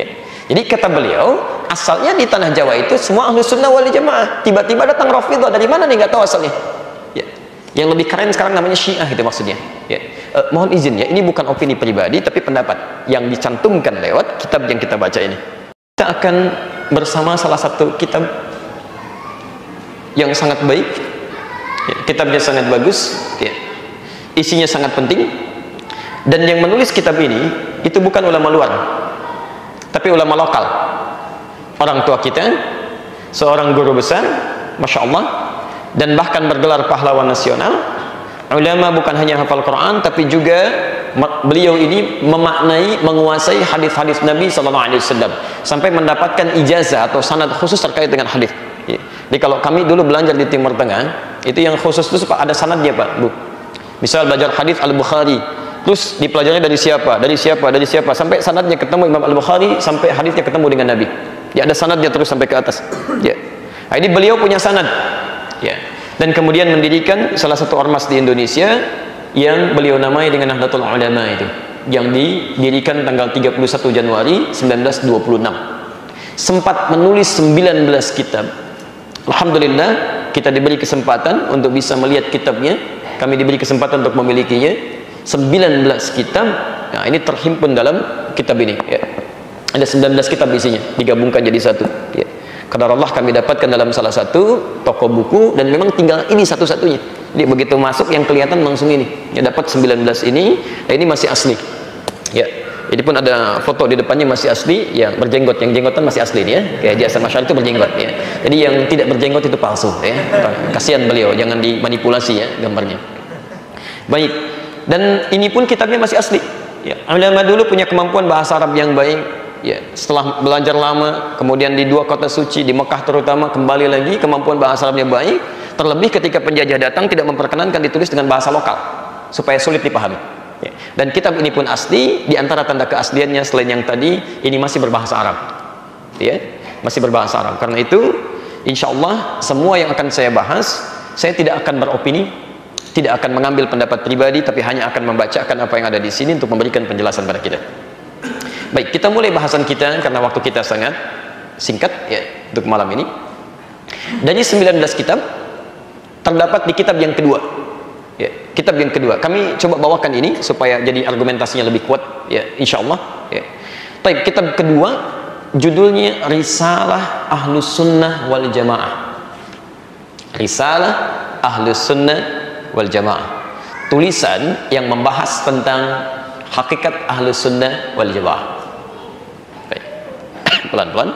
Ya. Jadi kata beliau, asalnya di tanah Jawa itu semua ahlu sunnah wal jamaah. Tiba-tiba datang Rafidhah, dari mana nih, nggak tahu asalnya. Ya. Yang lebih keren sekarang namanya Syiah, itu maksudnya. Ya. Mohon izin ya, ini bukan opini pribadi, tapi pendapat yang dicantumkan lewat kitab yang kita baca ini. Kita akan bersama salah satu kitab yang sangat baik, ya, kitabnya sangat bagus, ya. Isinya sangat penting, dan yang menulis kitab ini itu bukan ulama luar, tapi ulama lokal, orang tua kita, seorang guru besar, Masya Allah, dan bahkan bergelar pahlawan nasional. Ulama bukan hanya hafal Quran, tapi juga beliau ini memaknai, menguasai hadis-hadis Nabi SAW, sampai mendapatkan ijazah atau sanad khusus terkait dengan hadis. Jadi kalau kami dulu belajar di Timur Tengah, itu yang khusus itu ada sanadnya Pak, Bu. Misal belajar hadis Al-Bukhari, terus dipelajari dari siapa, dari siapa, dari siapa, sampai sanadnya ketemu Imam Al-Bukhari, sampai hadisnya ketemu dengan Nabi. Ya, ada sanadnya terus sampai ke atas. Ya. Nah, ini beliau punya sanad. Ya. Dan kemudian mendirikan salah satu ormas di Indonesia yang beliau namai dengan Nahdlatul Ulama itu, yang didirikan tanggal 31 Januari 1926. Sempat menulis 19 kitab. Alhamdulillah kita diberi kesempatan untuk bisa melihat kitabnya. Kami diberi kesempatan untuk memilikinya. 19 kitab. Nah, ini terhimpun dalam kitab ini, ya. Ada 19 kitab isinya, digabungkan jadi satu, ya. Qadar Allah kami dapatkan dalam salah satu toko buku, dan memang tinggal ini satu-satunya. Jadi begitu masuk yang kelihatan langsung ini. Ya, dapat 19 ini, dan ini masih asli. Ya. Ini pun ada foto di depannya masih asli, yang berjenggot, yang jenggotan masih asli ya. Kayak Haji Masyar itu berjenggot ya. Jadi yang tidak berjenggot itu palsu ya. Kasihan beliau, jangan dimanipulasi ya gambarnya. Baik. Dan ini pun kitabnya masih asli. Ya. Ulama dulu punya kemampuan bahasa Arab yang baik. Ya. Setelah belajar lama, kemudian di dua kota suci, di Mekah terutama, kembali lagi kemampuan bahasa Arabnya baik. Terlebih ketika penjajah datang tidak memperkenankan ditulis dengan bahasa lokal supaya sulit dipahami. Ya. Dan kitab ini pun asli. Di antara tanda keasliannya selain yang tadi, ini masih berbahasa Arab, ya, masih berbahasa Arab. Karena itu insya Allah semua yang akan saya bahas, saya tidak akan beropini, tidak akan mengambil pendapat pribadi, tapi hanya akan membacakan apa yang ada di sini untuk memberikan penjelasan pada kita. Baik, kita mulai bahasan kita karena waktu kita sangat singkat ya untuk malam ini. Dari 19 kitab terdapat di kitab yang kedua. Ya, kitab yang kedua, kami coba bawakan ini supaya jadi argumentasinya lebih kuat, ya, insya Allah. Ya. Baik, kitab kedua judulnya Risalah Ahlus Sunnah wal Jamaah. Risalah Ahlus Sunnah wal Jamaah. Tulisan yang membahas tentang hakikat Ahlus Sunnah wal Jamaah. Baik, pelan-pelan.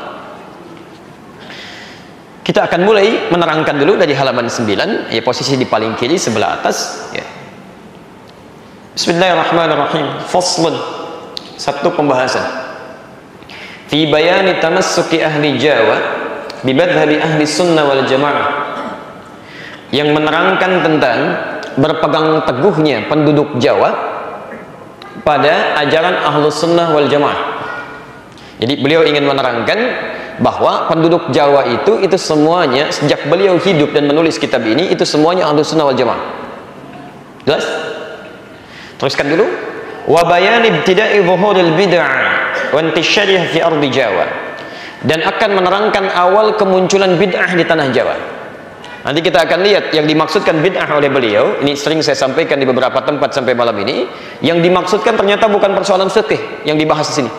Kita akan mulai menerangkan dulu dari halaman 9, ya, posisi di paling kiri sebelah atas, ya. Bismillahirrahmanirrahim. Faslun, satu pembahasan. Fi bayani tamassuki ahli Jawa bi madhhabi ahli sunnah wal jamaah. Yang menerangkan tentang berpegang teguhnya penduduk Jawa pada ajaran ahlus sunnah wal jamaah. Jadi beliau ingin menerangkan bahwa penduduk Jawa itu semuanya sejak beliau hidup dan menulis kitab ini itu semuanya ahlus sunnah wal jamaah. Jelas? Teruskan dulu. Wa bayan ibtida'i zuhuril bid'ah wa intisyariha fi ardi Jawa. Dan akan menerangkan awal kemunculan bid'ah di tanah Jawa. Nanti kita akan lihat yang dimaksudkan bid'ah oleh beliau. Ini sering saya sampaikan di beberapa tempat sampai malam ini. Yang dimaksudkan ternyata bukan persoalan fikih yang dibahas di sini.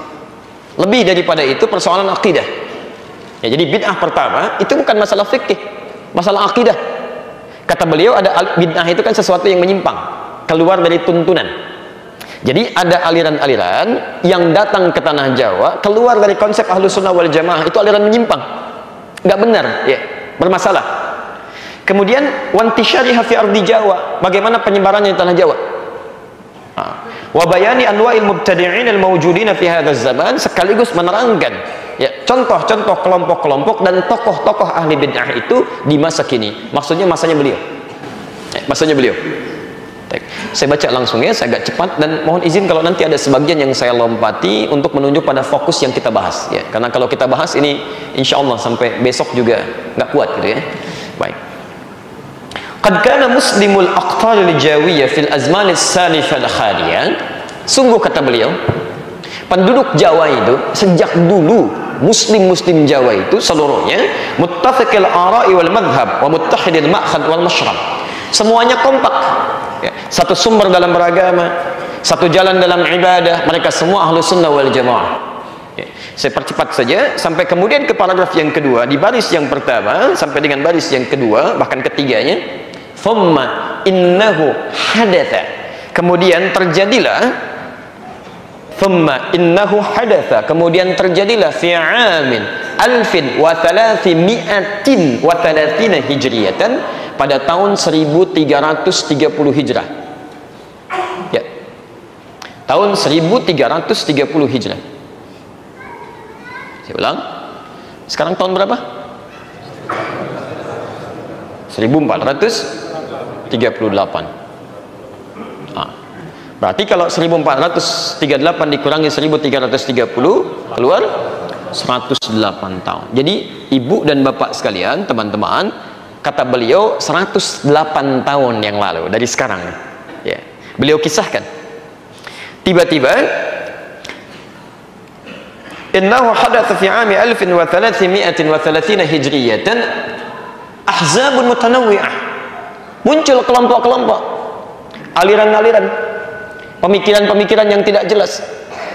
Lebih daripada itu persoalan akidah. Ya, jadi bid'ah pertama itu bukan masalah fikih, masalah akidah. Kata beliau ada bid'ah itu kan sesuatu yang menyimpang, keluar dari tuntunan. Jadi ada aliran-aliran yang datang ke tanah Jawa, keluar dari konsep ahlus sunnah wal jamaah, itu aliran menyimpang, nggak benar, ya, bermasalah. Kemudian wantisyariha fi ardi Jawa, bagaimana penyebarannya di tanah Jawa. Wa bayani anwa'il mubtadi'in al-mawjudin fi hadzal zaman, sekaligus menerangkan ya contoh-contoh kelompok-kelompok dan tokoh-tokoh ahli bid'ah itu di masa kini. Maksudnya masanya beliau. Masanya beliau. Saya baca langsung ya, saya agak cepat dan mohon izin kalau nanti ada sebagian yang saya lompati untuk menunjuk pada fokus yang kita bahas ya. Karena kalau kita bahas ini insya Allah sampai besok juga nggak kuat gitu ya. Baik. Qad kana muslimul aqtar al-jawiyah fil azman as-salifah al-khaliyah. Sungguh kata beliau, Penduduk Jawa itu sejak dulu, muslim Jawa itu seluruhnya muttafiqil ara'i wal madhab wa muttahidil ma'khad wal mashrab. Semuanya kompak, ya, satu sumber dalam beragama, satu jalan dalam ibadah. Mereka semua ahlu sunnah wal jamaah. Ya, saya percepat saja sampai kemudian ke paragraf yang kedua, di baris yang pertama sampai dengan baris yang kedua bahkan ketiganya. Thumma innahu hadatha, kemudian terjadilah. Thumma innahu hadatha, kemudian terjadilah fi amin alfin wa thalathimi'atin wa thalathina hijriyatan, pada tahun 1330 hijrah, ya, tahun 1330 hijrah. Saya ulang, sekarang tahun berapa? 1438. Berarti kalau 1438 dikurangi 1330 keluar 108 tahun. Jadi ibu dan bapak sekalian, teman-teman, kata beliau 108 tahun yang lalu dari sekarang, ya, beliau kisahkan tiba-tiba innahu hadatha fi 'ami 1330 hijriyatan ahzabun mutanawwi'ah, muncul kelompok-kelompok, aliran-aliran, pemikiran-pemikiran yang tidak jelas,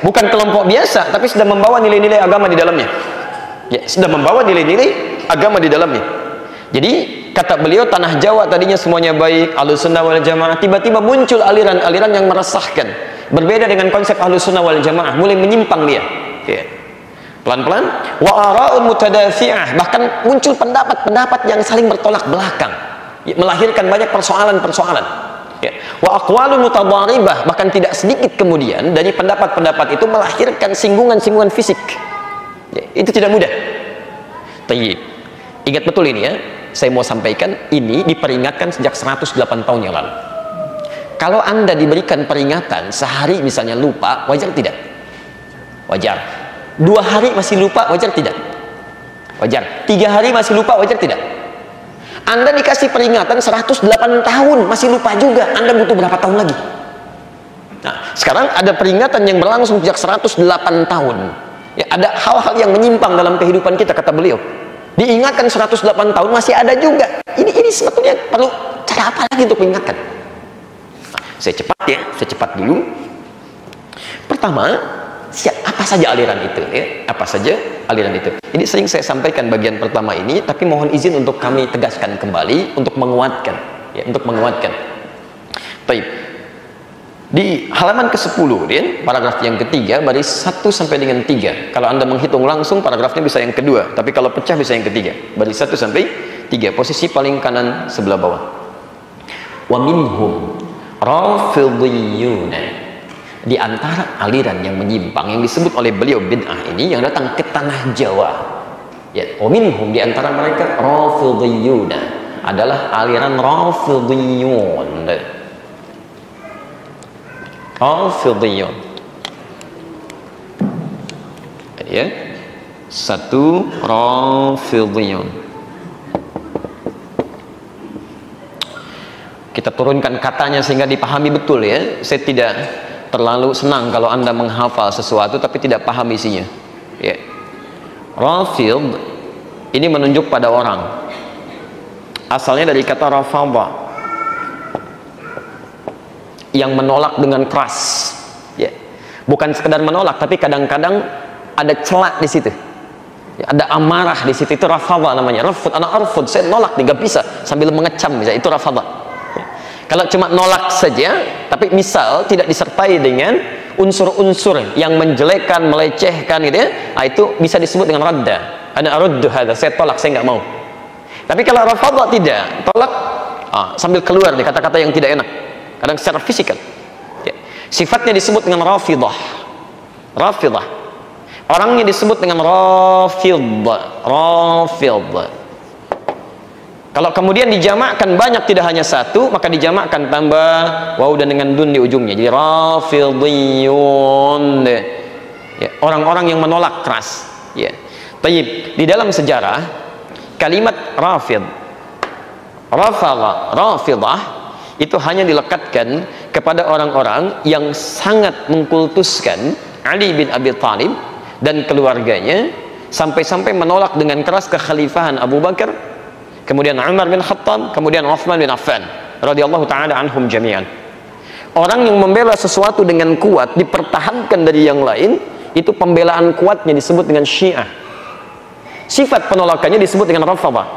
bukan kelompok biasa tapi sudah membawa nilai-nilai agama di dalamnya, ya, sudah membawa nilai-nilai agama di dalamnya. Jadi kata beliau, tanah Jawa tadinya semuanya baik, ahlus sunnah wal jamaah, tiba-tiba muncul aliran-aliran yang meresahkan, berbeda dengan konsep ahlus sunnah wal jamaah, mulai menyimpang dia, ya, pelan-pelan. Wa ara'un mutadafi'ah, bahkan muncul pendapat-pendapat yang saling bertolak belakang, ya, melahirkan banyak persoalan-persoalan. Ya. Wa aqwalun mutadharibah, bahkan tidak sedikit kemudian dari pendapat-pendapat itu melahirkan singgungan-singgungan fisik. Ya, itu tidak mudah. Tayyib. Ingat betul ini ya, saya mau sampaikan ini diperingatkan sejak 108 tahun yang lalu. Kalau Anda diberikan peringatan sehari misalnya lupa, wajar tidak? Wajar. 2 hari masih lupa, wajar tidak? Wajar. 3 hari masih lupa, wajar tidak? Anda dikasih peringatan 108 tahun masih lupa juga, Anda butuh berapa tahun lagi? Nah, sekarang ada peringatan yang berlangsung sejak 108 tahun. Ya, ada hal-hal yang menyimpang dalam kehidupan kita, kata beliau. Diingatkan 108 tahun masih ada juga. Ini sebetulnya perlu cara apa lagi untuk mengingatkan? Nah, saya cepat dulu. Pertama, apa saja aliran itu, ya? Apa saja aliran itu? Ini sering saya sampaikan bagian pertama ini, tapi mohon izin untuk kami tegaskan kembali untuk menguatkan, ya, untuk menguatkan. Baik. Di halaman ke-10, paragraf yang ketiga, baris 1 sampai dengan 3. Kalau Anda menghitung langsung, paragrafnya bisa yang kedua, tapi kalau pecah bisa yang ketiga. Baris 1 sampai 3, posisi paling kanan sebelah bawah. Wa minhum rafidhiyuna, di antara aliran yang menyimpang yang disebut oleh beliau bid'ah ini yang datang ke tanah Jawa, ya, minhum, di antara mereka rafidhiyuna, adalah aliran rafidhiyun. Rafidhiyun, ya, satu rafidhiyun. Kita turunkan katanya sehingga dipahami betul, ya. Saya tidak terlalu senang kalau Anda menghafal sesuatu tapi tidak paham isinya, ya. Rafid ini menunjuk pada orang, asalnya dari kata rafadha, yang menolak dengan keras, ya. Bukan sekedar menolak, tapi kadang-kadang ada celak di situ, ya, ada amarah di situ. Itu rafadha namanya. Rafud, anak arfud, saya nolak, tidak bisa, sambil mengecam, bisa. Itu rafadha. Kalau cuma nolak saja, tapi misal tidak disertai dengan unsur-unsur yang menjelekkan, melecehkan, gitu, ya, nah, itu bisa disebut dengan radda. Ana aruddu hadza, saya tolak, saya nggak mau. Tapi kalau rafadha tidak, tolak, sambil keluar nih kata-kata yang tidak enak, kadang secara fisikal, ya. Sifatnya disebut dengan rafidah. Rafidah. Orangnya disebut dengan rafidh. Rafidh. Kalau kemudian dijamakkan banyak, tidak hanya satu, maka dijamakkan tambah waw dan dengan dun di ujungnya, jadi rafidhiyun, ya, orang-orang yang menolak keras, ya. Tayyib. Di dalam sejarah kalimat rafidh, rafadha, rafidah itu hanya dilekatkan kepada orang-orang yang sangat mengkultuskan Ali bin Abi Thalib dan keluarganya, sampai-sampai menolak dengan keras kekhalifahan Abu Bakar, kemudian Umar bin Khattab, kemudian Uthman bin Affan radhiyallahu taala anhum jami'an. Orang yang membela sesuatu dengan kuat, dipertahankan dari yang lain, itu pembelaan kuatnya disebut dengan Syiah. Sifat penolakannya disebut dengan Rafadhah.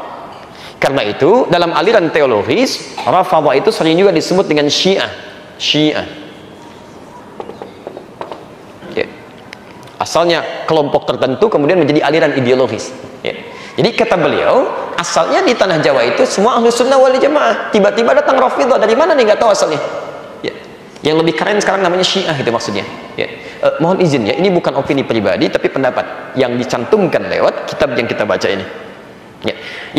Karena itu dalam aliran teologis, Rafadhah itu sering juga disebut dengan Syiah. Syiah. Ya. Asalnya kelompok tertentu kemudian menjadi aliran ideologis. Ya. Jadi kata beliau, asalnya di tanah Jawa itu semua ahlu sunnah wal jamaah. Tiba-tiba datang Rafidhah, dari mana nih, nggak tahu asalnya. Ya. Yang lebih keren sekarang namanya Syiah, itu maksudnya. Ya. Mohon izin ya, ini bukan opini pribadi tapi pendapat yang dicantumkan lewat kitab yang kita baca ini. Ya.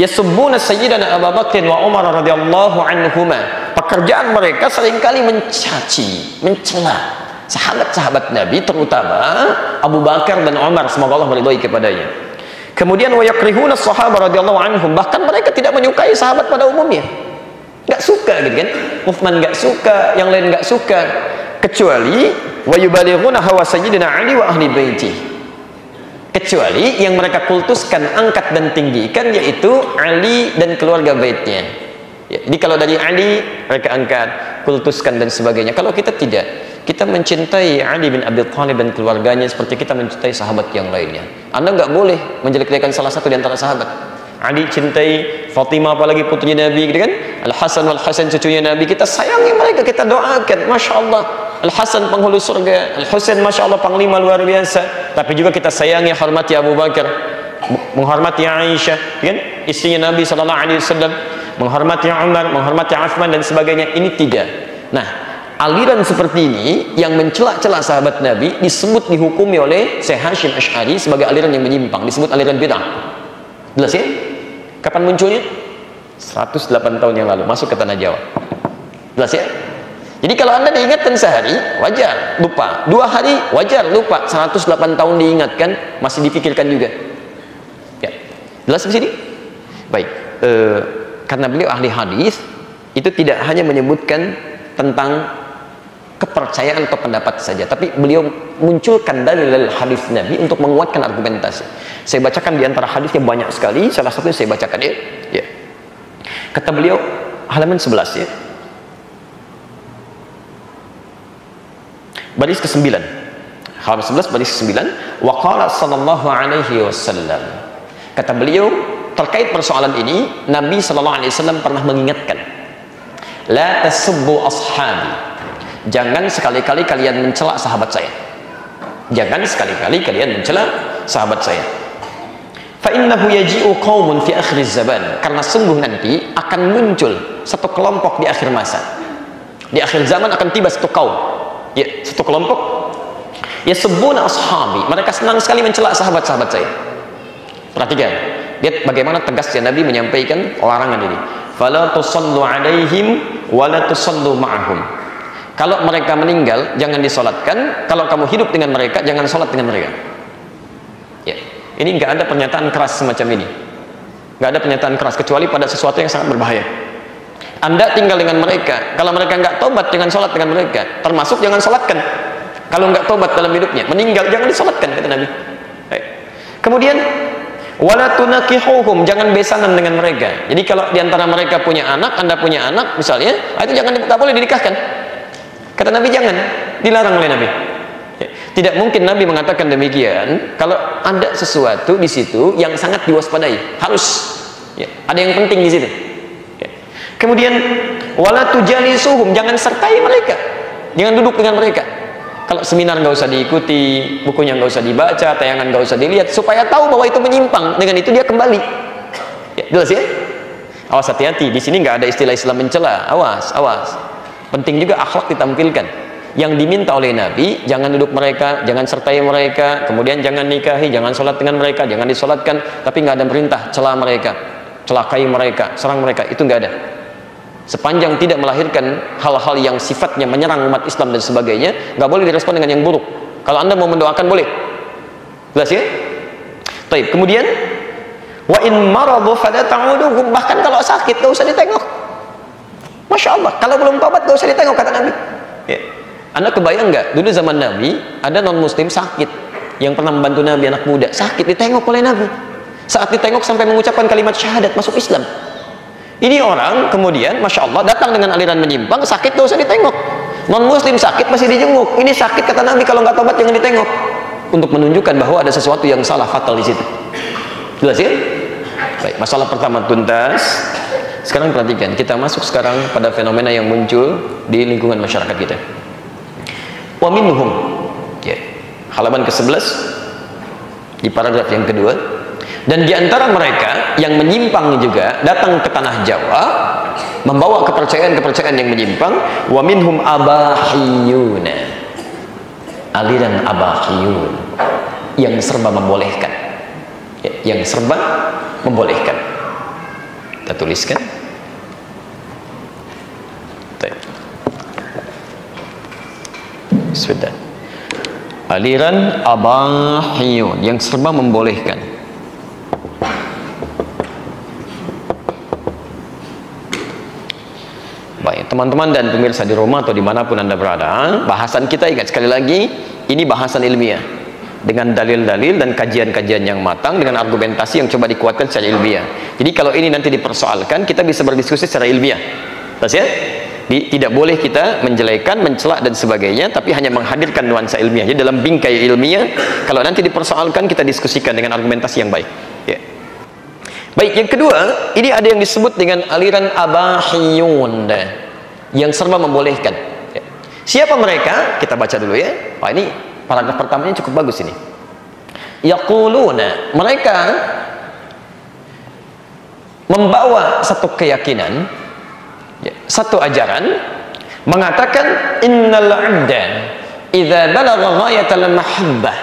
Yasubbuna sayyidana Abu Bakr wa Umar radhiyallahu anhuma. Pekerjaan mereka seringkali mencaci, mencela sahabat-sahabat Nabi, terutama Abu Bakar dan Umar, semoga Allah meridhai kepadanya. Kemudian wa yakrihuna sahabat radhiyallahu anhum, bahkan mereka tidak menyukai sahabat pada umumnya, nggak suka gitu kan. Uthman nggak suka, yang lain nggak suka, kecuali wa yubalighuna hawa sayyidina Ali wa ahli baiti, kecuali yang mereka kultuskan, angkat dan tinggikan, yaitu Ali dan keluarga baitnya. Ya, jadi kalau dari Ali mereka angkat, kultuskan dan sebagainya. Kalau kita tidak, kita mencintai Ali bin Abi Thalib dan keluarganya seperti kita mencintai sahabat yang lainnya. Anda nggak boleh menjelek-jelekan salah satu di antara sahabat. Ali cintai Fatimah, apalagi putri Nabi, gitu kan? Al Hasan wal Hasan cucunya Nabi, kita sayangi mereka, kita doakan, masya Allah. Al Hasan penghulu surga, Al Husain masya Allah panglima luar biasa. Tapi juga kita sayangi, hormati Abu Bakar, menghormati Aisyah, kan? Istrinya Nabi Sallallahu Alaihi Wasallam, menghormati Umar, menghormati Uthman dan sebagainya. Ini tidak. Nah, aliran seperti ini yang mencela-cela sahabat Nabi disebut, dihukumi oleh Syekh Hashim Asy'ari sebagai aliran yang menyimpang, disebut aliran bid'ah. Jelas ya? Kapan munculnya? 108 tahun yang lalu, masuk ke tanah Jawa. Jelas ya? Jadi kalau Anda diingatkan sehari, wajar, lupa. 2 hari, wajar, lupa. 108 tahun diingatkan, masih dipikirkan juga. Ya. Jelas di sini? Baik. Karena beliau ahli hadis, itu tidak hanya menyebutkan tentang kepercayaan atau pendapat saja, tapi beliau munculkan dalil hadis Nabi untuk menguatkan argumentasi. Saya bacakan di antara hadisnya banyak sekali, salah satunya saya bacakan ya. Ya. Kata beliau, halaman 11 ya. Baris ke-9. Halaman 11 baris ke-9. Wa qala sallallahu alaihi wasallam. Kata beliau, terkait persoalan ini, Nabi sallallahu alaihi wasallam pernah mengingatkan, la tasubbu ashabi, jangan sekali-kali kalian mencela sahabat saya. Jangan sekali-kali kalian mencela sahabat saya. Fa innahu yaji'u qaumun fi akhir zaman, karena sungguh nanti akan muncul satu kelompok di akhir masa. Di akhir zaman akan tiba satu kaum, ya, satu kelompok, yasubbuna ashabi, mereka senang sekali mencela sahabat-sahabat saya. Perhatikan, lihat bagaimana tegasnya Nabi menyampaikan larangan ini. Fala tusallu alaihim wa la tusallu ma'ahum. Kalau mereka meninggal jangan disolatkan, kalau kamu hidup dengan mereka jangan solat dengan mereka. Ya, ini nggak ada pernyataan keras semacam ini. Nggak ada pernyataan keras kecuali pada sesuatu yang sangat berbahaya. Anda tinggal dengan mereka, kalau mereka nggak tobat jangan solat dengan mereka. Termasuk jangan solatkan. Kalau nggak tobat dalam hidupnya, meninggal jangan disolatkan, kata Nabi. Kemudian wala tunakihuhum, jangan besanan dengan mereka. Jadi kalau diantara mereka punya anak, Anda punya anak misalnya, itu jangan, nggak boleh dinikahkan. Kata Nabi jangan, dilarang oleh Nabi. Ya. Tidak mungkin Nabi mengatakan demikian kalau ada sesuatu di situ yang sangat diwaspadai, harus ya, ada yang penting di situ. Ya. Kemudian wala tujalisuhum, jangan sertai mereka, jangan duduk dengan mereka. Kalau seminar nggak usah diikuti, bukunya nggak usah dibaca, tayangan nggak usah dilihat, supaya tahu bahwa itu menyimpang. Dengan itu dia kembali. Ya, jelas ya? Awas, hati-hati. Di sini nggak ada istilah Islam mencela. Awas, awas. Penting juga akhlak ditampilkan. Yang diminta oleh Nabi, jangan duduk mereka, jangan sertai mereka, kemudian jangan nikahi, jangan sholat dengan mereka, jangan disolatkan. Tapi nggak ada perintah cela mereka, celakai mereka, serang mereka. Itu nggak ada. Sepanjang tidak melahirkan hal-hal yang sifatnya menyerang umat Islam dan sebagainya, nggak boleh direspon dengan yang buruk. Kalau Anda mau mendoakan boleh. Jelas ya? Baik. Kemudian wa in maradu fala ta'uduhum, bahkan kalau sakit nggak usah ditengok. Masya Allah, kalau belum tobat nggak usah ditengok, kata Nabi. Ya. Anda kebayang nggak? Dulu zaman Nabi ada non muslim sakit yang pernah membantu Nabi, anak muda sakit, ditengok oleh Nabi. Saat ditengok sampai mengucapkan kalimat syahadat, masuk Islam. Ini orang kemudian masya Allah datang dengan aliran menyimpang, sakit gak usah ditengok. Non muslim sakit masih dijenguk. Ini sakit kata Nabi, kalau nggak tobat jangan ditengok. Untuk menunjukkan bahwa ada sesuatu yang salah fatal di situ. Jelas ya? Baik, masalah pertama tuntas. Sekarang perhatikan, kita masuk sekarang pada fenomena yang muncul di lingkungan masyarakat kita. Wa minhum, ya, halaman ke-11 di paragraf yang kedua. Dan di antara mereka yang menyimpang juga datang ke tanah Jawa membawa kepercayaan-kepercayaan yang menyimpang. Wa minhum abahiyuna, aliran abahiyun yang serba membolehkan, ya, yang serba membolehkan. Kita tuliskan. Sudah. Aliran abahiyun yang serba membolehkan. Baik, teman-teman dan pemirsa di rumah atau dimanapun Anda berada, bahasan kita ingat sekali lagi, ini bahasan ilmiah dengan dalil-dalil dan kajian-kajian yang matang, dengan argumentasi yang coba dikuatkan secara ilmiah. Jadi kalau ini nanti dipersoalkan, kita bisa berdiskusi secara ilmiah. Terus ya? Tidak boleh kita menjelekan, mencela dan sebagainya, tapi hanya menghadirkan nuansa ilmiah. Jadi dalam bingkai ilmiah, kalau nanti dipersoalkan, kita diskusikan dengan argumentasi yang baik. Ya. Baik, yang kedua, ini ada yang disebut dengan aliran abahiyun, yang serba membolehkan. Ya. Siapa mereka? Kita baca dulu ya. Wah, ini paragraf pertamanya cukup bagus ini. Yaquluna, mereka membawa satu keyakinan, ya, satu ajaran, mengatakan innal 'abda idza balagha ghayatal mahabbah,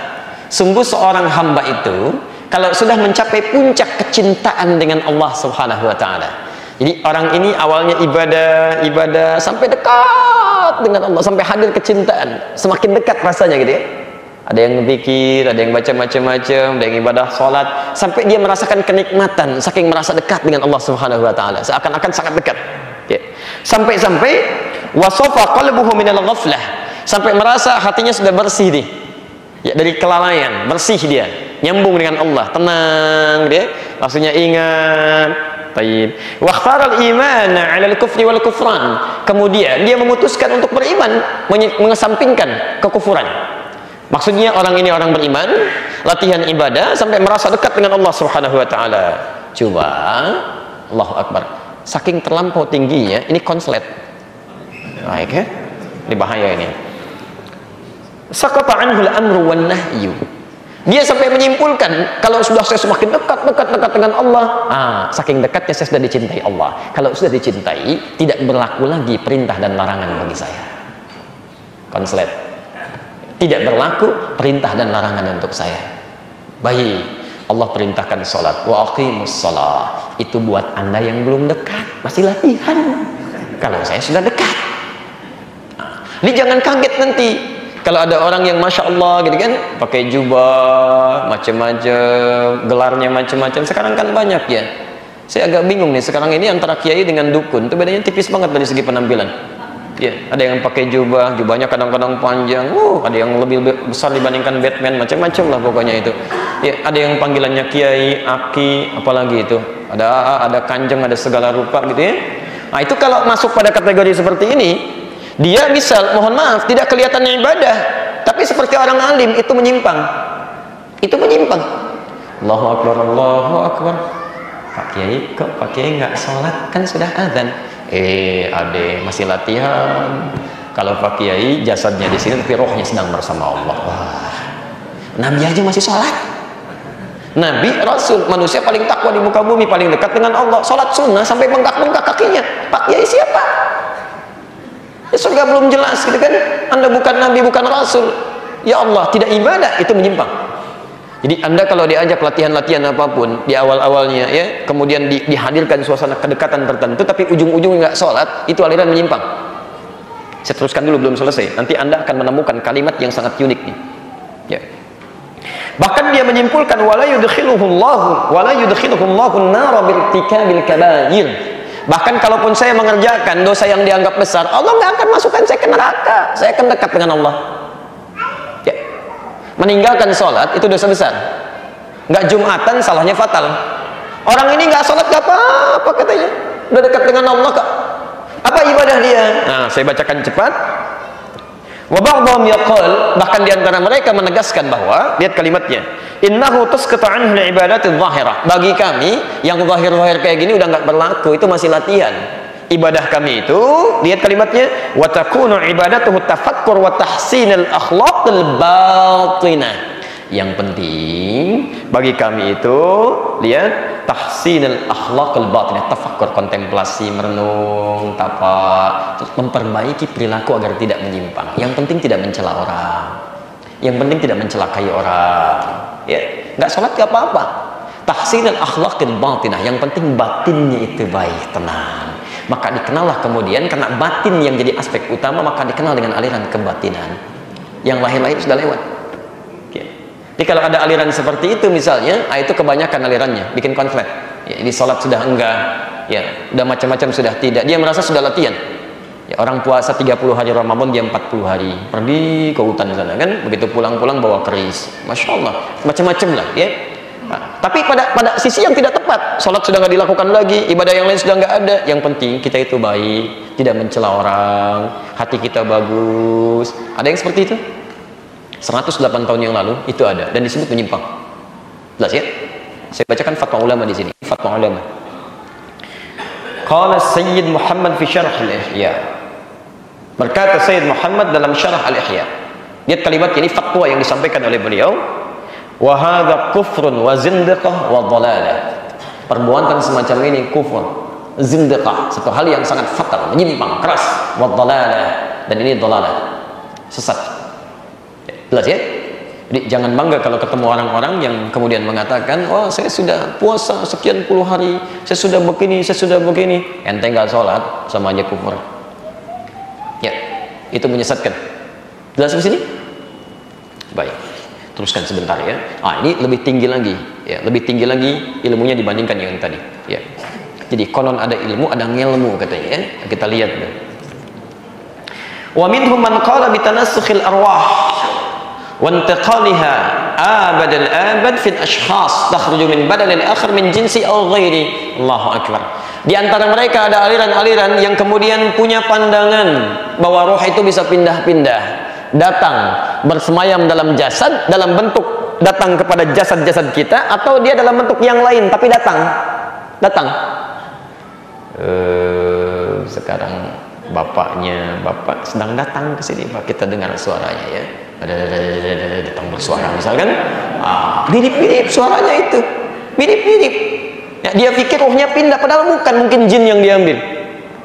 sungguh seorang hamba itu kalau sudah mencapai puncak kecintaan dengan Allah Subhanahu wa taala. Jadi orang ini awalnya ibadah sampai dekat dengan Allah, sampai hadir kecintaan, semakin dekat rasanya gitu ya. Ada yang zikir, ada yang baca macam-macam, ada yang ibadah salat, sampai dia merasakan kenikmatan saking merasa dekat dengan Allah Subhanahu wa taala, seakan-akan sangat dekat. Ya. Sampai-sampai wasafa qalbuhu minal ghaflah, sampai merasa hatinya sudah bersih nih. Ya, dari kelalaian, bersih dia, nyambung dengan Allah, tenang dia, maksudnya ingat. Taib. Wa ikhtara al-imana 'ala al-kufri wal kufran. Kemudian dia memutuskan untuk beriman, mengesampingkan kekufuran. Maksudnya orang ini orang beriman, latihan ibadah sampai merasa dekat dengan Allah Subhanahu wa taala. Coba Allahu Akbar. Saking terlampau tingginya, ini konslet. Baik ya? Ini bahaya ini. Saqata anhu al-amru wan nahyu. Dia sampai menyimpulkan kalau sudah saya semakin dekat dengan Allah, saking dekatnya saya sudah dicintai Allah. Kalau sudah dicintai, tidak berlaku lagi perintah dan larangan bagi saya. Konslet. Tidak berlaku perintah dan larangan untuk saya. Baik, Allah perintahkan sholat. Wa aqimus sholat. Itu buat Anda yang belum dekat, masih latihan. Kalau saya sudah dekat. Ini jangan kaget nanti. Kalau ada orang yang masya Allah gitu kan, pakai jubah macam-macam, gelarnya macam-macam. Sekarang kan banyak ya. Saya agak bingung nih sekarang ini antara kiai dengan dukun. Itu bedanya tipis banget dari segi penampilan. Ya, ada yang pakai jubah, jubahnya kadang-kadang panjang. Ada yang lebih besar dibandingkan Batman, macam-macam lah pokoknya itu. Ya, ada yang panggilannya kiai, aki, apalagi itu. Ada kanjeng, ada segala rupa gitu ya. Nah, itu kalau masuk pada kategori seperti ini, dia misal, mohon maaf, tidak kelihatannya ibadah, tapi seperti orang alim, itu menyimpang. Itu menyimpang. Allahu Akbar, Allahu Akbar. Pak Kiai, kok Pak Kiai nggak sholat? Kan sudah azan. Ade masih latihan. Kalau Pak Kiai jasadnya di sini, tapi rohnya sedang bersama Allah. Wah, Nabi aja masih sholat. Nabi, Rasul, manusia paling takwa di muka bumi, paling dekat dengan Allah. Sholat sunnah sampai bengkak-bengkak kakinya. Pak Kiai siapa? Ya surga belum jelas gitu kan. Anda bukan Nabi, bukan Rasul. Ya Allah, tidak ibadah, itu menyimpang. Jadi Anda kalau diajak latihan-latihan apapun di awal-awalnya ya, kemudian dihadirkan suasana kedekatan tertentu, tapi ujung-ujungnya nggak sholat, itu aliran menyimpang. Saya teruskan dulu, belum selesai. Nanti Anda akan menemukan kalimat yang sangat unik nih. Ya. Bahkan dia menyimpulkan wala yudkhiluhullahu an-nara birtikabil kabair. Bahkan kalaupun saya mengerjakan dosa yang dianggap besar, Allah nggak akan masukkan saya ke neraka. Saya akan dekat dengan Allah. Ya. Meninggalkan sholat itu dosa besar. Nggak Jumatan, salahnya fatal. Orang ini nggak sholat nggak apa-apa katanya, udah dekat dengan Allah kok. Apa ibadah dia? Nah, saya bacakan cepat. Wa ba'dhum yaqul, bahkan diantara mereka menegaskan bahwa, lihat kalimatnya, innahu tasqatu anhu al-ibadati adh-dhahirah. Bagi kami yang zahir-zahir kayak gini udah nggak berlaku, itu masih latihan. Ibadah kami itu, lihat kalimatnya, wa takunu ibadatuhu tafakkur wa tahsinul akhlaqil batinah. Yang penting bagi kami itu, lihat, tahsinul akhlaqil batinah, tafakkur, kontemplasi, merenung, tapa, memperbaiki perilaku agar tidak menyimpang. Yang penting tidak mencela orang, yang penting tidak mencelakai orang. Ya, nggak sholat nggak apa-apa. Tahsinul akhlaqil batinah, yang penting batinnya itu baik, tenang. Maka dikenallah kemudian, karena batin yang jadi aspek utama, maka dikenal dengan aliran kebatinan. Yang lahir-lahir sudah lewat. Jadi kalau ada aliran seperti itu misalnya, itu kebanyakan alirannya bikin konflik. Ya, ini sholat sudah enggak, ya, udah macam-macam sudah tidak. Dia merasa sudah latihan. Ya, orang puasa 30 hari Ramadan, dia 40 hari pergi ke hutan sana kan, begitu pulang-pulang bawa keris, masya Allah, macam-macam lah, ya. Nah, tapi pada sisi yang tidak tepat, sholat sudah nggak dilakukan lagi, ibadah yang lain sudah nggak ada. Yang penting kita itu baik, tidak mencela orang, hati kita bagus. Ada yang seperti itu? 108 tahun yang lalu itu ada dan disebut menyimpang. Jelas ya? Saya bacakan fatwa ulama di sini. Fatwa ulama. Qala Sayyid Muhammad fi Syarh al-Ihya. Berkata Sayyid Muhammad dalam Syarah al-Ihya. Lihat kalimat ini, fatwa yang disampaikan oleh beliau. Wa hadza kufrun wa zindiqah wa dhalalah. Perbuatan semacam ini kufur, zindiqah, satu hal yang sangat fatal, menyimpang, keras, wa dhalalah, dan ini dhalalah, sesat. Jelas ya? Jadi jangan bangga kalau ketemu orang-orang yang kemudian mengatakan, oh saya sudah puasa sekian puluh hari, saya sudah begini, saya sudah begini. Ente nggak sholat, sama aja kufur. Ya, itu menyesatkan. Jelas di sini? Baik, teruskan sebentar ya. Ini lebih tinggi lagi, ya, lebih tinggi lagi ilmunya dibandingkan yang tadi. Ya. Jadi konon ada ilmu, ada ngelmu katanya. Ya. Kita lihat. Wa minhum man qala bitanassukhil arwah وانتقالها آبد الآبد في الأشخاص تخرج من بدن الآخر من جنسي أو غيره. Allahu Akbar. Di antara mereka ada aliran-aliran yang kemudian punya pandangan bahwa roh itu bisa pindah-pindah, datang bersemayam dalam jasad, dalam bentuk datang kepada jasad-jasad kita, atau dia dalam bentuk yang lain tapi datang. Sekarang bapak sedang datang ke sini, Pak, kita dengar suaranya ya. Datang bersuara misalkan, mirip-mirip suaranya itu, mirip-mirip. Ya, dia pikir rohnya pindah, padahal bukan, mungkin jin yang diambil.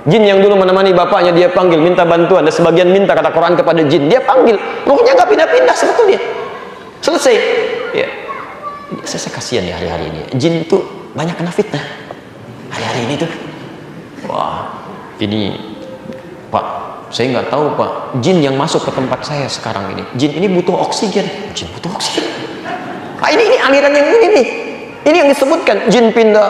Jin yang dulu menemani bapaknya dia panggil, minta bantuan, dan sebagian minta kata Quran kepada jin, dia panggil, rohnya nggak pindah-pindah sebetulnya. Selesai. Ya. Saya kasihan ya hari-hari ini. Jin itu banyak kena fitnah. Hari-hari ini tuh. Wah, ini Pak, saya nggak tahu Pak, jin yang masuk ke tempat saya sekarang ini, jin ini butuh oksigen. Jin butuh oksigen. Ini aliran yang ini nih. Ini yang disebutkan jin pindah,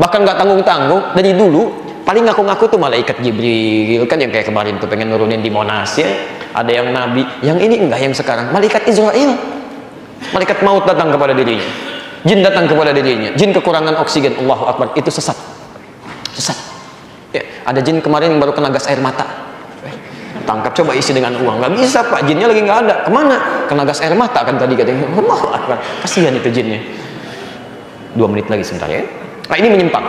bahkan nggak tanggung-tanggung. Dari dulu paling ngaku-ngaku tuh malaikat Jibril kan, yang kayak kemarin tuh pengen nurunin di Monas ya. Ada yang nabi, yang ini enggak, yang sekarang malaikat Israel, malaikat maut datang kepada dirinya, jin datang kepada dirinya, jin kekurangan oksigen. Allahu Akbar, itu sesat. Ya, ada jin kemarin yang baru kena gas air mata, tangkap, coba isi dengan uang. Nggak bisa Pak, jinnya lagi nggak ada. Kemana? Kena gas air mata kan tadi katanya. Allahu Akbar, kasihan itu jinnya. 2 menit lagi sebentar ya. Ini menyimpang.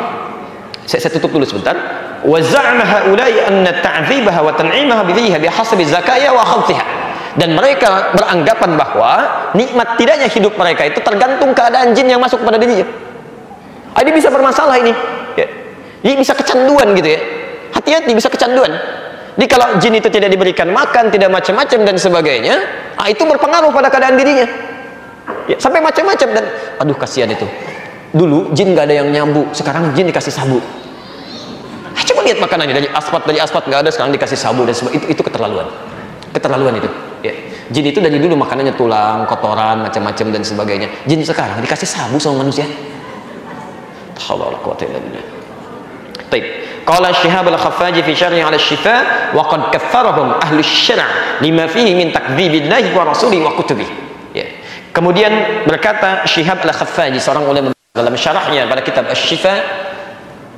Saya tutup dulu sebentar. Wa za'ama haula'i anna ta'dhibaha wa tan'imaha bihiha bihasabi zakaya wa khawfiha. Dan mereka beranggapan bahwa nikmat tidaknya hidup mereka itu tergantung keadaan jin yang masuk kepada dirinya. Ini bisa bermasalah ini. Ya. Ini bisa kecanduan gitu ya. Hati-hati, bisa kecanduan. Jadi kalau jin itu tidak diberikan makan, tidak macam-macam dan sebagainya, itu berpengaruh pada keadaan dirinya. Ya, sampai macam-macam, dan aduh kasihan itu. Dulu jin nggak ada yang nyambu, sekarang jin dikasih sabu. Coba lihat makanannya, dari aspat nggak ada, sekarang dikasih sabu dan sebagainya. Itu keterlaluan itu. Ya. Jin itu dari dulu makanannya tulang, kotoran, macam-macam dan sebagainya. Jin sekarang dikasih sabu sama manusia. Baik. Qala Syihab al-Khaffaji fi syarhi 'ala asy-Syifa wa qad kaffarahum ahli syara' lima fihi min takdzibillahi wa rasulihi wa kutubihi. Ya. Kemudian berkata Syihab al-Khaffaji, seorang ulama, dalam syarahnya pada kitab Asy-Syifa,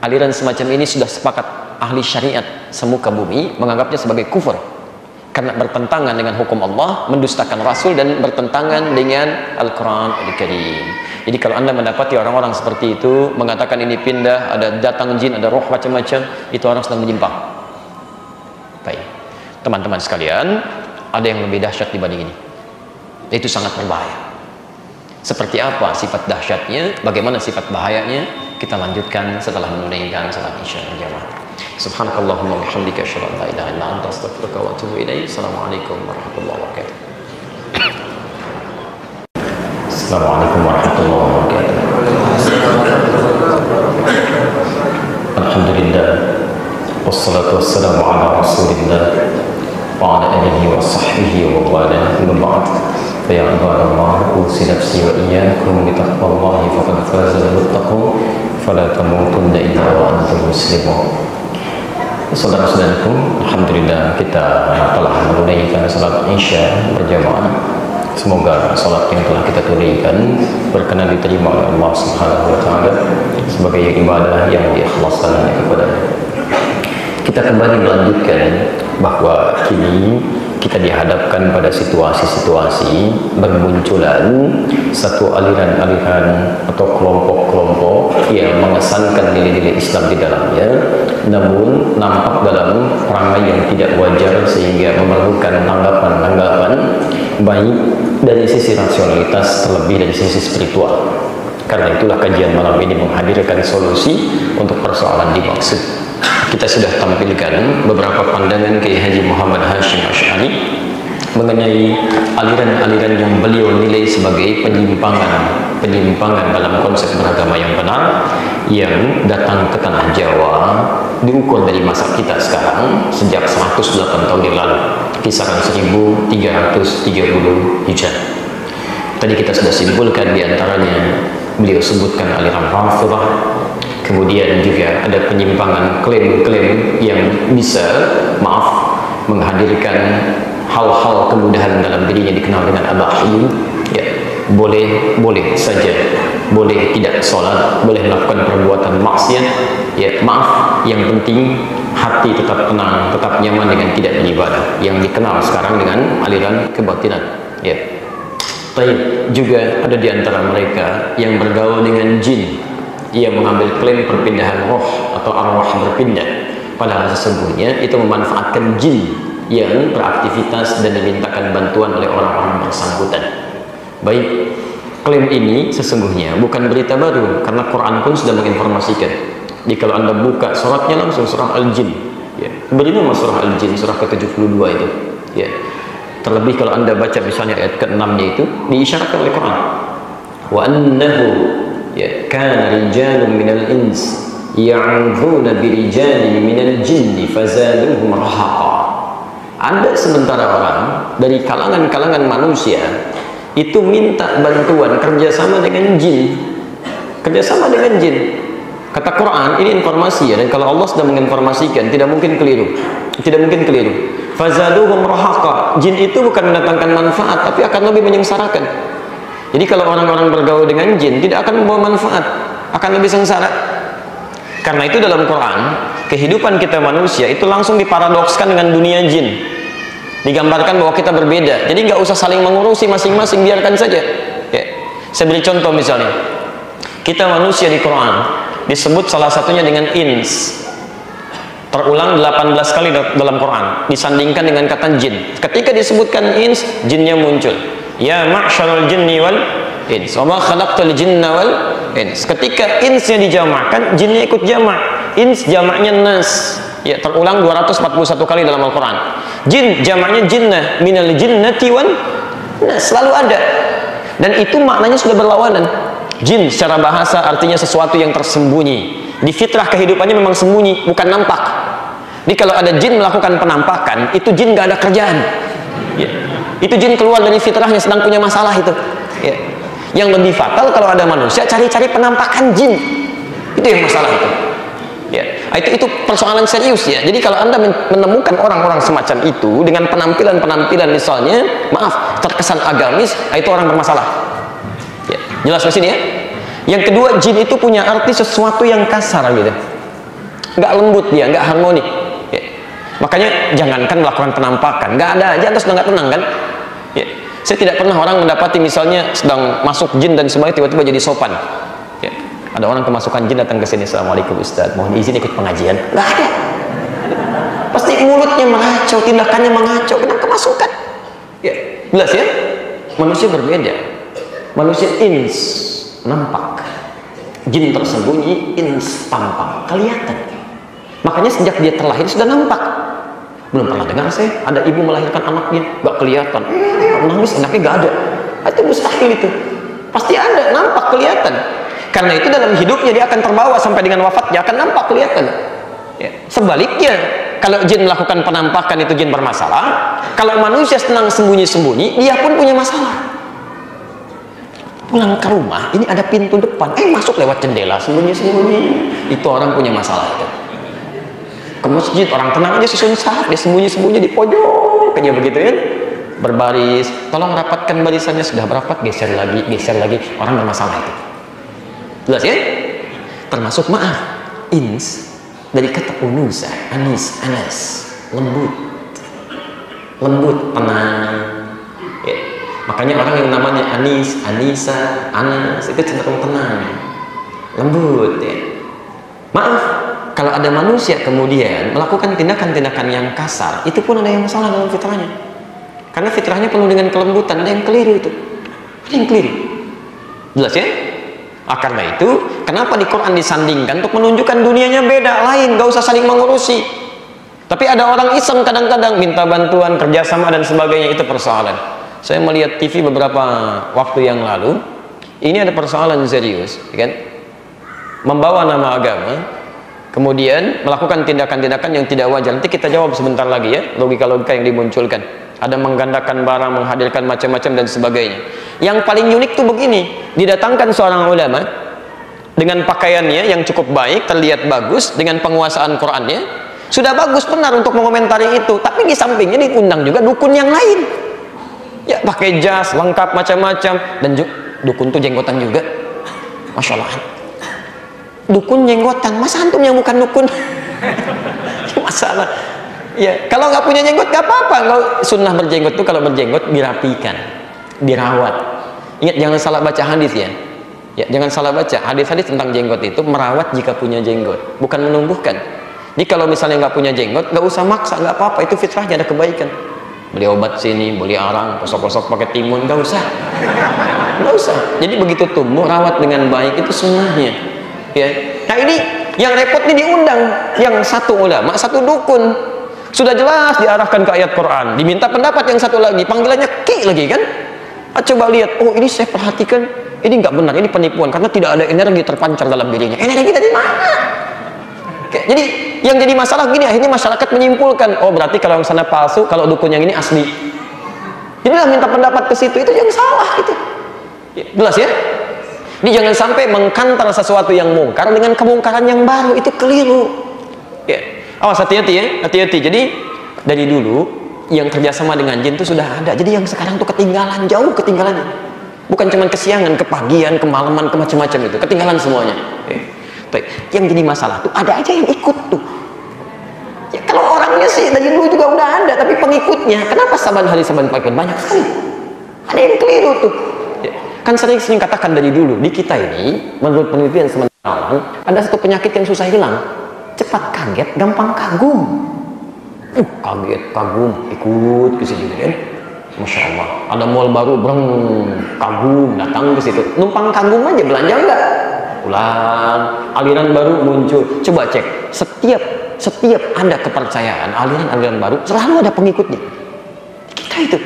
aliran semacam ini sudah sepakat ahli syariat semuka bumi menganggapnya sebagai kufur karena bertentangan dengan hukum Allah, mendustakan Rasul, dan bertentangan dengan Al-Quran Al-Karim. Jadi kalau anda mendapati orang-orang seperti itu mengatakan ini pindah, ada datang jin, ada roh macam-macam, itu orang sedang menyimpang. Baik, teman-teman sekalian, ada yang lebih dahsyat dibanding ini. Itu sangat berbahaya. Seperti apa sifat dahsyatnya, bagaimana sifat bahayanya, kita lanjutkan setelah menunaikan salat Isya berjamaah. Subhanakallahumma wa bihamdika asyhadu an la ilaha illa anta astaghfiruka wa atubu ilaik. Assalamualaikum warahmatullahi wabarakatuh. Assalamualaikum warahmatullahi wabarakatuh. Alhamdulillah wassalatu wassalamu ala rasulillah wa ala alihi wa sahbihi wa wala. Amma ba'd. Fa ya ibadallah, usi nafsi wa iyyakum bi taqwallahi faqad faza al-muttaqun fala tamutunna illa wa antum muslimun. Saudara-saudaraku, alhamdulillah kita telah menunaikan salat Isya berjamaah. Semoga salat yang telah kita tunaikan berkenan diterima oleh Allah Subhanahu wa taala sebagai ibadah yang diikhlaskan kepada-Nya. Kita kembali melanjutkan bahwa kini kita dihadapkan pada situasi-situasi bermunculan satu aliran-aliran atau kelompok-kelompok yang mengesankan nilai-nilai Islam di dalamnya, namun nampak dalam perangai yang tidak wajar sehingga memerlukan tanggapan-tanggapan baik dari sisi rasionalitas terlebih dari sisi spiritual. Karena itulah kajian malam ini menghadirkan solusi untuk persoalan dimaksud. Kita sudah tampilkan beberapa pandangan Kiai Haji Muhammad Hashim Asy'ari mengenai aliran-aliran yang beliau nilai sebagai penyimpangan dalam konsep beragama yang benar, yang datang ke tanah Jawa diukur dari masa kita sekarang sejak 108 tahun yang lalu, kisaran 1330 Hijrah. Tadi kita sudah simpulkan diantaranya beliau sebutkan aliran Rafidhah. Kemudian juga ada penyimpangan klaim-klaim yang bisa, menghadirkan hal-hal kemudahan dalam dirinya dikenal dengan abahi. Ya, boleh saja, boleh tidak sholat, boleh melakukan perbuatan maksiat. Ya, yang penting hati tetap tenang, tetap nyaman dengan tidak beribadah. Yang dikenal sekarang dengan aliran kebatilan. Ya, tapi juga ada di antara mereka yang bergaul dengan jin. Ia mengambil klaim perpindahan roh atau arwah berpindah, padahal sesungguhnya itu memanfaatkan jin yang beraktivitas dan dimintakan bantuan oleh orang-orang bersangkutan. Baik, klaim ini sesungguhnya bukan berita baru, karena Quran pun sudah menginformasikan. Jadi kalau anda buka suratnya langsung surah Al-Jin, ya, beri nama surah Al-Jin, surah ke-72 itu. Ya. Terlebih kalau anda baca misalnya ayat ke-6-nya itu diisyaratkan oleh Quran. Wa annahu ya kana rijalun minal ins ya'udzuuna birijalin minal jinni fazaduhum rahaqa. Ada sementara orang dari kalangan-kalangan manusia itu minta bantuan kerjasama dengan jin, kata Quran. Ini informasi ya, dan kalau Allah sudah menginformasikan tidak mungkin keliru. Fazaduhum rahaqa, jin itu bukan mendatangkan manfaat tapi akan lebih menyengsarakan. Jadi kalau orang-orang bergaul dengan jin tidak akan membawa manfaat, akan lebih sengsara. Karena itu dalam Quran, kehidupan kita manusia itu langsung diparadokskan dengan dunia jin. Digambarkan bahwa kita berbeda. Jadi nggak usah saling mengurusi masing-masing, biarkan saja. Ya. Saya beri contoh misalnya. Kita manusia di Quran disebut salah satunya dengan ins. Terulang 18 kali dalam Quran, disandingkan dengan kata jin. Ketika disebutkan ins, jinnya muncul. Ya ma'syarul jinni wal ins wa ma khalaqtul jinna wal ins. Ketika insnya dijamakkan, jinnya ikut jamak. Ins jamaknya nas. Ya, terulang 241 kali dalam Al-Quran. Jin jamaknya jinnah, minal jinnati wan nas, selalu ada. Dan itu maknanya sudah berlawanan. Jin secara bahasa artinya sesuatu yang tersembunyi. Di fitrah kehidupannya memang sembunyi, bukan nampak. Jadi kalau ada jin melakukan penampakan, itu jin gak ada kerjaan. Ya. Itu jin keluar dari fitrahnya, sedang punya masalah itu. Ya. Yang lebih fatal kalau ada manusia cari-cari penampakan jin. Itu yang masalah itu. Ya. Nah, itu persoalan serius ya. Jadi kalau Anda menemukan orang-orang semacam itu dengan penampilan misalnya, maaf, terkesan agamis, itu orang bermasalah. Ya, jelas di sini ya. Yang kedua, jin itu punya arti sesuatu yang kasar gitu. Nggak lembut dia, nggak harmoni. Ya. Makanya jangankan melakukan penampakan, nggak ada aja terus nggak tenang kan? Ya. Saya tidak pernah orang mendapati misalnya sedang masuk jin dan semuanya tiba-tiba jadi sopan. Ya. Ada orang kemasukan jin datang ke sini, assalamualaikum Ustaz, mohon izin ikut pengajian. Nggak ada. Pasti mulutnya mengacau, tindakannya mengacau, kena kemasukan. Ya, jelas ya. Manusia berbeda. Manusia ins nampak, jin tersembunyi, ins tampak, kelihatan. Makanya sejak dia terlahir sudah nampak. Belum pernah dengar saya ada ibu melahirkan anaknya nggak kelihatan, nangis anaknya nggak ada. Itu mustahil itu. Pasti ada, nampak, kelihatan. Karena itu dalam hidupnya dia akan terbawa sampai dengan wafatnya akan nampak, kelihatan. Ya. Sebaliknya, kalau jin melakukan penampakan itu jin bermasalah. Kalau manusia senang sembunyi-sembunyi, dia pun punya masalah. Pulang ke rumah, ini ada pintu depan, masuk lewat jendela, sembunyi-sembunyi. Itu orang punya masalah itu. Ke masjid, orang tenang aja susun sahab, dia sembunyi-sembunyi di pojok aja begitu ya. Berbaris, tolong rapatkan barisannya, sudah berapat, geser lagi, orang bermasalah itu. Jelas ya? Termasuk maaf, ins dari kata unusa, anis, anas, lembut, tenang. Ya. Makanya orang yang namanya anis, anisa, anas itu cenderung tenang, lembut ya. Maaf, kalau ada manusia kemudian melakukan tindakan-tindakan yang kasar, itu pun ada yang salah dalam fitrahnya. Karena fitrahnya penuh dengan kelembutan, ada yang keliru itu. Ada yang keliru. Jelas ya? Karena itu, kenapa di Quran disandingkan untuk menunjukkan dunianya beda, lain, gak usah saling mengurusi. Tapi ada orang iseng kadang-kadang minta bantuan, kerjasama dan sebagainya, itu persoalan. Saya melihat TV beberapa waktu yang lalu, ini ada persoalan serius, kan? Membawa nama agama, kemudian melakukan tindakan-tindakan yang tidak wajar. Nanti kita jawab sebentar lagi ya, logika-logika yang dimunculkan. Ada menggandakan barang, menghadirkan macam-macam dan sebagainya. Yang paling unik tuh begini, didatangkan seorang ulama dengan pakaiannya yang cukup baik, terlihat bagus, dengan penguasaan Qur'annya, sudah bagus benar untuk mengomentari itu, tapi di sampingnya diundang juga dukun yang lain. Ya, pakai jas, lengkap macam-macam, dan dukun tuh jenggotan juga. Masya Allah. Dukun jenggotan, masa antum yang bukan dukun? Masalah. Ya, kalau nggak punya jenggot nggak apa-apa. Kalau sunnah berjenggot tuh, kalau berjenggot dirapikan, dirawat. Ingat, jangan salah baca hadis ya. Ya, jangan salah baca hadis-hadis tentang jenggot itu merawat jika punya jenggot, bukan menumbuhkan. Jadi kalau misalnya nggak punya jenggot, nggak usah maksa, nggak apa-apa. Itu fitrahnya, ada kebaikan. Beli obat sini, beli arang, kosok-kosok pakai timun, nggak usah. Nggak usah. Jadi begitu tumbuh, rawat dengan baik, itu sunnahnya. Ya. Nah ini yang repot nih, diundang yang satu ulama, satu dukun. Sudah jelas diarahkan ke ayat Quran, diminta pendapat yang satu lagi, panggilannya ki lagi kan. Coba lihat, oh ini saya perhatikan, ini nggak benar, ini penipuan, karena tidak ada energi terpancar dalam dirinya. Energi dari mana? Jadi yang jadi masalah gini, akhirnya masyarakat menyimpulkan, oh berarti kalau yang sana palsu, kalau dukun yang ini asli. Jadi lah minta pendapat ke situ, itu yang salah itu. Ya, jelas ya? Ini jangan sampai mengkantar sesuatu yang mungkar dengan kemungkaran yang baru, itu keliru. Ya. Awas, hati-hati ya, hati-hati. Jadi dari dulu yang kerjasama dengan jin itu sudah ada. Jadi yang sekarang tuh ketinggalan, jauh ketinggalannya. Bukan cuma kesiangan, kepagian, kemalaman, ke macam-macam itu, ketinggalan semuanya. Baik. Yang jadi masalah tuh ada aja yang ikut tuh. Ya kalau orangnya sih dari dulu juga udah ada, tapi pengikutnya, kenapa saban hari saban pagi banyak sekali? Ada yang keliru tuh. Ya. Kan sering katakan dari dulu di kita ini, menurut penelitian sementara, ada satu penyakit yang susah hilang. Cepat kaget, gampang kagum. Kaget, kagum, ikut ke situ kan. Masya Allah, ada mall baru, breng, kagum, datang ke situ. Numpang kagum aja, belanja enggak? Pulang, aliran baru muncul. Coba cek, setiap ada kepercayaan, aliran baru, selalu ada pengikutnya. Kita itu.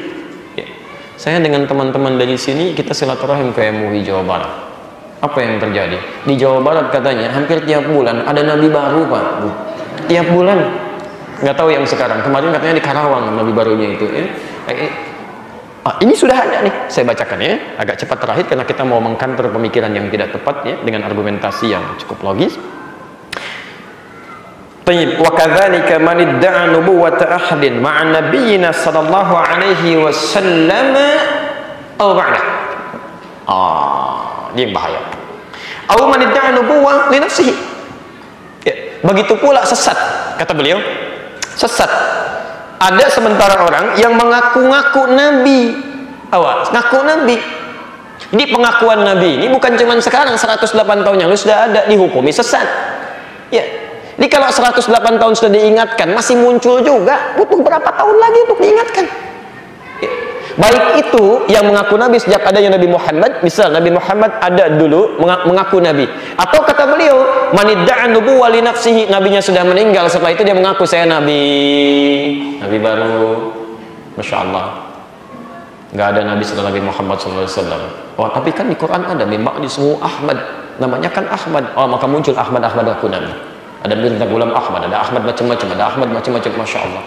Ya. Saya dengan teman-teman dari sini, kita silaturahim ke MUI Jawa Barat. Apa yang terjadi? Di Jawa Barat katanya hampir tiap bulan ada nabi baru, Pak. Tiap bulan. Nggak tahu yang sekarang. Kemarin katanya di Karawang nabi barunya itu. Ya. Ini sudah ada nih. Saya bacakan ya. Agak cepat terakhir karena kita mau mengkantor pemikiran yang tidak tepat ya, dengan argumentasi yang cukup logis. Tayyib, wa kadzalika man idda'a nubuwwata ahadin ma'a nabiyyina sallallahu alaihi wasallam aw ba'da. Ini yang bahaya. Aw man idda'a nubuwwah li nafsihi. Ya, begitu pula sesat, kata beliau. Sesat. Ada sementara orang yang mengaku-ngaku nabi. Awas, ngaku nabi. Ini pengakuan nabi ini bukan cuma sekarang, 108 tahun yang lalu sudah ada, dihukumi sesat. Ya. Jadi kalau 108 tahun sudah diingatkan, masih muncul juga, butuh berapa tahun lagi untuk diingatkan? Ya. Baik itu yang mengaku nabi sejak adanya Nabi Muhammad, misal Nabi Muhammad ada dulu mengaku nabi, atau kata beliau, manidda'a nubuwwa li nafsihi, nabinya sudah meninggal, setelah itu dia mengaku saya nabi baru. Masya Allah, nggak ada nabi setelah Nabi Muhammad SAW. Oh, tapi kan di Quran ada memang disebut Ahmad, namanya kan Ahmad. Oh, maka muncul Ahmad aku nabi. Ada Mirza Ghulam Ahmad, ada Ahmad macam-macam, ada Ahmad macam-macam, Masya Allah.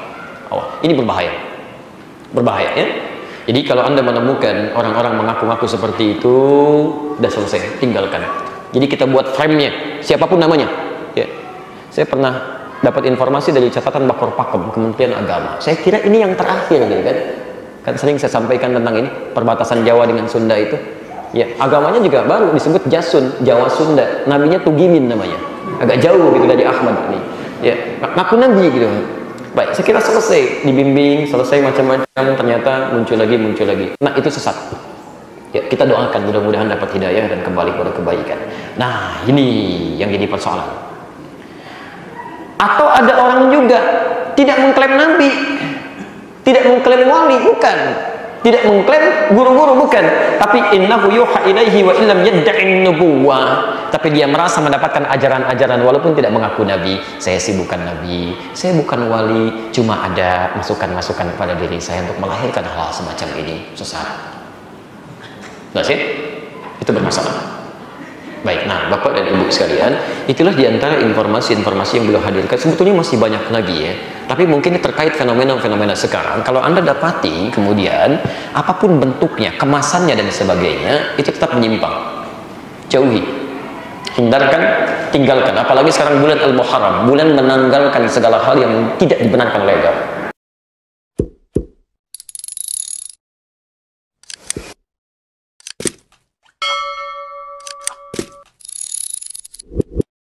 Oh, ini berbahaya, ya. Jadi kalau anda menemukan orang-orang mengaku-ngaku seperti itu, sudah selesai, tinggalkan. Jadi kita buat frame-nya, siapapun namanya. Ya. Saya pernah dapat informasi dari catatan Bakor Pakem Kementerian Agama. Saya kira ini yang terakhir, gitu kan? Kan sering saya sampaikan tentang ini, perbatasan Jawa dengan Sunda itu. Ya, agamanya juga baru, disebut Jasun, Jawa Sunda. Nabinya Tugimin namanya. Agak jauh gitu dari Ahmad ini. Ya, ngaku nabi gitu. Baik, saya kira selesai, dibimbing, selesai macam-macam, ternyata muncul lagi. Nah, itu sesat. Ya, kita doakan mudah-mudahan dapat hidayah dan kembali kepada kebaikan. Nah, ini yang jadi persoalan. Atau ada orang juga tidak mengklaim nabi, tidak mengklaim wali, bukan. Tidak mengklaim guru-guru, bukan. Tapi innahu yuha ilaihi wa illam yadda'in nubuwwah. Tapi dia merasa mendapatkan ajaran-ajaran walaupun tidak mengaku nabi. Saya sih bukan nabi, saya bukan wali, cuma ada masukan-masukan pada diri saya untuk melahirkan hal semacam ini. Sesat. Nggak sih? Itu bermasalah. Baik, nah Bapak dan Ibu sekalian, itulah diantara informasi-informasi yang beliau hadirkan. Sebetulnya masih banyak lagi ya, tapi mungkin terkait fenomena-fenomena sekarang. Kalau Anda dapati kemudian apapun bentuknya, kemasannya dan sebagainya, itu tetap menyimpang. Jauhi, hindarkan, tinggalkan. Apalagi sekarang bulan Al-Muharram, bulan menanggalkan segala hal yang tidak dibenarkan oleh agama.